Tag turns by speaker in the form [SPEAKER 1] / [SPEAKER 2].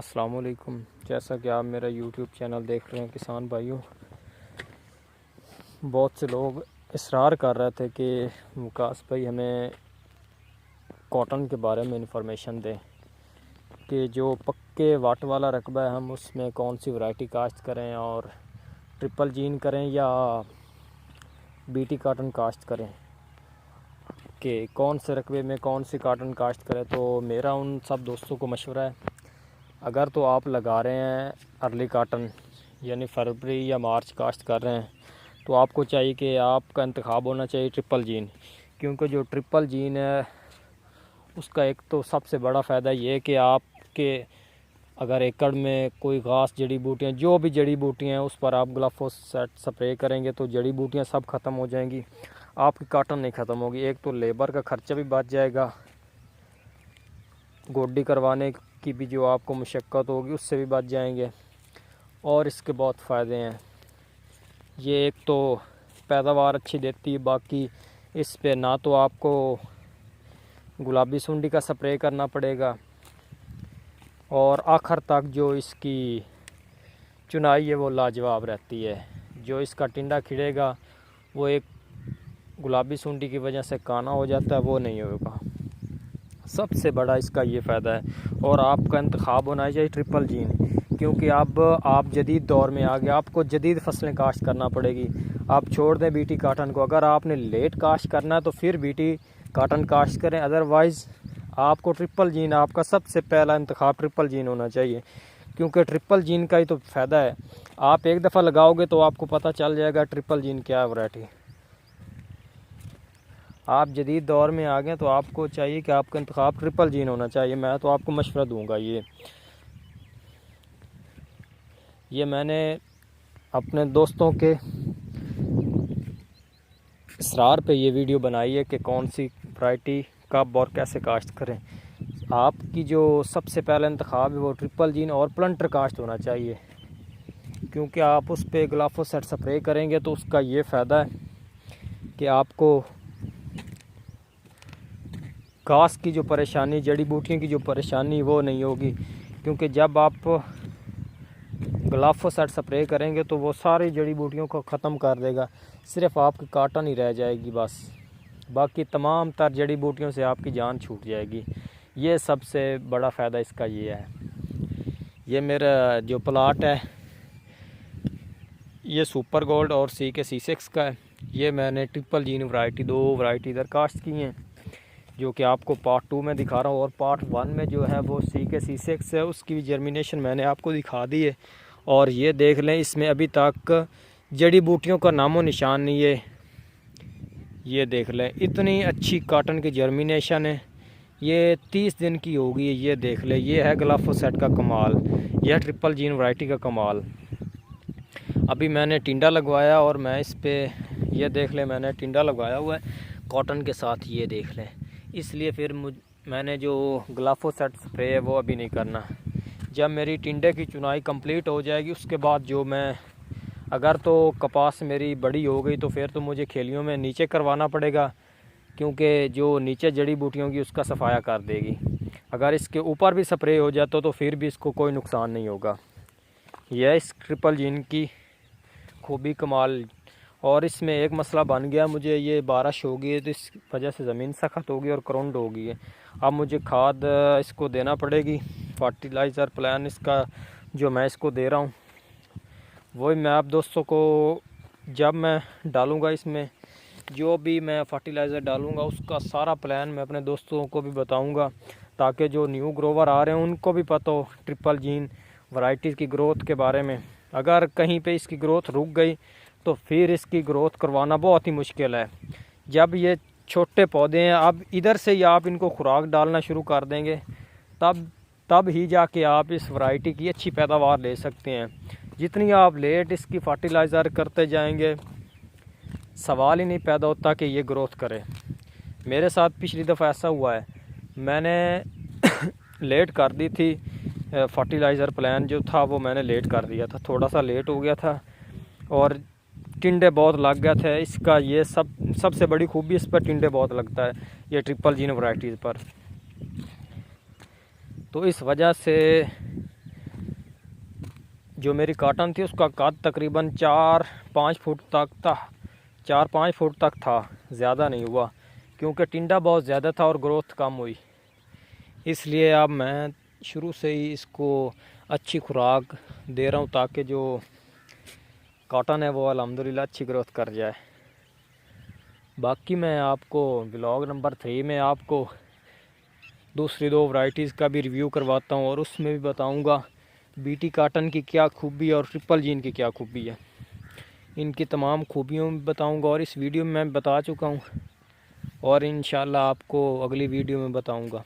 [SPEAKER 1] अस्सलाम वालेकुम। जैसा कि आप मेरा यूट्यूब चैनल देख रहे हैं किसान भाइयों, बहुत से लोग इसरार कर रहे थे कि विकास भाई हमें कॉटन के बारे में इंफॉर्मेशन दें कि जो पक्के वाट वाला रकबा है हम उसमें कौन सी वैरायटी काश्त करें और ट्रिपल जीन करें या बीटी कॉटन काश्त करें, कि कौन से रकबे में कौन सी कॉटन काश्त करें। तो मेरा उन सब दोस्तों को मशवरा है, अगर तो आप लगा रहे हैं अर्ली कॉटन यानी फरवरी या मार्च काश्त कर रहे हैं तो आपको चाहिए कि आपका इंतखाब होना चाहिए ट्रिपल जीन। क्योंकि जो ट्रिपल जीन है उसका एक तो सबसे बड़ा फ़ायदा ये है कि आपके अगर एकड़ में कोई ख़ास जड़ी बूटियाँ, जो भी जड़ी बूटियाँ हैं उस पर आप ग्लाफोसेट स्प्रे करेंगे तो जड़ी बूटियाँ सब ख़त्म हो जाएंगी, आपकी कॉटन नहीं ख़त्म होगी। एक तो लेबर का ख़र्चा भी बच जाएगा, गोड्डी करवाने की भी जो आपको मुशक्क़त होगी उससे भी बच जाएंगे। और इसके बहुत फ़ायदे हैं, ये एक तो पैदावार अच्छी देती है, बाकी इस पे ना तो आपको गुलाबी सुंडी का स्प्रे करना पड़ेगा और आखिर तक जो इसकी चुनाई है वो लाजवाब रहती है। जो इसका टिंडा खिलेगा वो एक गुलाबी सुंडी की वजह से काना हो जाता है, वो नहीं होगा। सबसे बड़ा इसका ये फ़ायदा है। और आपका इंतखाब होना चाहिए ट्रिपल जीन, क्योंकि अब आप जदीद दौर में आ गए, आपको जदीद फसलें काश्त करना पड़ेगी। आप छोड़ दें बीटी काटन को, अगर आपने लेट काश्त करना है तो फिर बीटी काटन काश्त करें, अदरवाइज़ आपको ट्रिपल जीन, आपका सबसे पहला इंतखाब ट्रिपल जीन होना चाहिए। क्योंकि ट्रिपल जीन का ही तो फ़ायदा है, आप एक दफ़ा लगाओगे तो आपको पता चल जाएगा ट्रिपल जीन क्या है वैरायटी। आप जदीद दौर में आ गए तो आपको चाहिए कि आपका इंतखाब ट्रिपल जीन होना चाहिए। मैं तो आपको मशवरा दूंगा, ये मैंने अपने दोस्तों के इसरार पे ये वीडियो बनाई है कि कौन सी वैरायटी कब और कैसे काश्त करें। आपकी जो सबसे पहला इंतखाब है वो ट्रिपल जीन और प्लंटर काश्त होना चाहिए, क्योंकि आप उस पर ग्लाफोसेट स्प्रे करेंगे तो उसका ये फ़ायदा है कि आपको घास की जो परेशानी, जड़ी बूटियों की जो परेशानी वो नहीं होगी। क्योंकि जब आप ग्लाफोसेट स्प्रे करेंगे तो वो सारी जड़ी बूटियों को ख़त्म कर देगा, सिर्फ आपकी कॉटन ही रह जाएगी बस, बाकी तमाम तर जड़ी बूटियों से आपकी जान छूट जाएगी। ये सबसे बड़ा फ़ायदा इसका ये है। ये मेरा जो प्लाट है ये सुपर गोल्ड और CK-C6 का है। ये मैंने ट्रिपल जीन वैरायटी, 2 वैरायटी इधर काश्त की हैं, जो कि आपको पार्ट 2 में दिखा रहा हूँ। और पार्ट 1 में जो है वो CK-C6 है, उसकी भी जर्मिनेशन मैंने आपको दिखा दी है। और ये देख लें, इसमें अभी तक जड़ी बूटियों का नामो निशान नहीं है। ये देख लें, इतनी अच्छी कॉटन की जर्मिनेशन है, ये 30 दिन की होगी। ये देख लें, ये है ग्लाफोसेट का कमाल, यह ट्रिपल जीन वैरायटी का कमाल। अभी मैंने टिंडा लगवाया और मैं इस पे, ये देख लें, मैंने टिंडा लगवाया हुआ है कॉटन के साथ, ये देख लें। इसलिए फिर मैंने जो ग्लाफोसेट स्प्रे है वो अभी नहीं करना। जब मेरी टिंडे की चुनाई कंप्लीट हो जाएगी उसके बाद जो मैं, अगर तो कपास मेरी बड़ी हो गई तो फिर तो मुझे खेलियों में नीचे करवाना पड़ेगा, क्योंकि जो नीचे जड़ी बूटियों की उसका सफाया कर देगी। अगर इसके ऊपर भी स्प्रे हो जाता तो फिर भी इसको कोई नुकसान नहीं होगा। यह इस ट्रिपल जीन की खूबी कमाल। और इसमें एक मसला बन गया, मुझे ये बारिश हो गई है तो इस वजह से ज़मीन सख्त होगी और करुंड हो गई है। अब मुझे खाद इसको देना पड़ेगी, फर्टिलाइज़र प्लान इसका जो मैं इसको दे रहा हूँ वही मैं आप दोस्तों को, जब मैं डालूँगा इसमें जो भी मैं फर्टिलाइज़र डालूँगा उसका सारा प्लान मैं अपने दोस्तों को भी बताऊँगा, ताकि जो न्यू ग्रोवर आ रहे हैं उनको भी पता हो ट्रिपल जीन वैरायटीज़ की ग्रोथ के बारे में। अगर कहीं पे इसकी ग्रोथ रुक गई तो फिर इसकी ग्रोथ करवाना बहुत ही मुश्किल है। जब ये छोटे पौधे हैं, अब इधर से ही आप इनको खुराक डालना शुरू कर देंगे तब ही जाके आप इस वैरायटी की अच्छी पैदावार ले सकते हैं। जितनी आप लेट इसकी फर्टिलाइज़र करते जाएंगे, सवाल ही नहीं पैदा होता कि ये ग्रोथ करे। मेरे साथ पिछली दफ़ा ऐसा हुआ है, मैंने लेट कर दी थी फर्टिलाइज़र प्लान जो था वो मैंने लेट कर दिया था, थोड़ा सा लेट हो गया था और टिंडे बहुत लग गए थे। इसका ये सबसे बड़ी खूबी, इस पर टिंडे बहुत लगता है ये ट्रिपल जीन वैरायटीज़ पर। तो इस वजह से जो मेरी काटन थी उसका कद तकरीबन 4-5 फुट तक था, 4-5 फुट तक था, ज़्यादा नहीं हुआ क्योंकि टिंडा बहुत ज़्यादा था और ग्रोथ कम हुई। इसलिए अब मैं शुरू से ही इसको अच्छी खुराक दे रहा हूँ ताकि जो कॉटन है वो अल्हम्दुलिल्लाह अच्छी ग्रोथ कर जाए। बाकी मैं आपको ब्लॉग नंबर 3 में आपको दूसरी 2 वैरायटीज़ का भी रिव्यू करवाता हूँ और उसमें भी बताऊँगा बीटी कॉटन की क्या खूबी और ट्रिपल जीन की क्या खूबी है। इनकी तमाम खूबियों में बताऊँगा और इस वीडियो में मैं बता चुका हूँ और इंशाल्लाह आपको अगली वीडियो में बताऊँगा।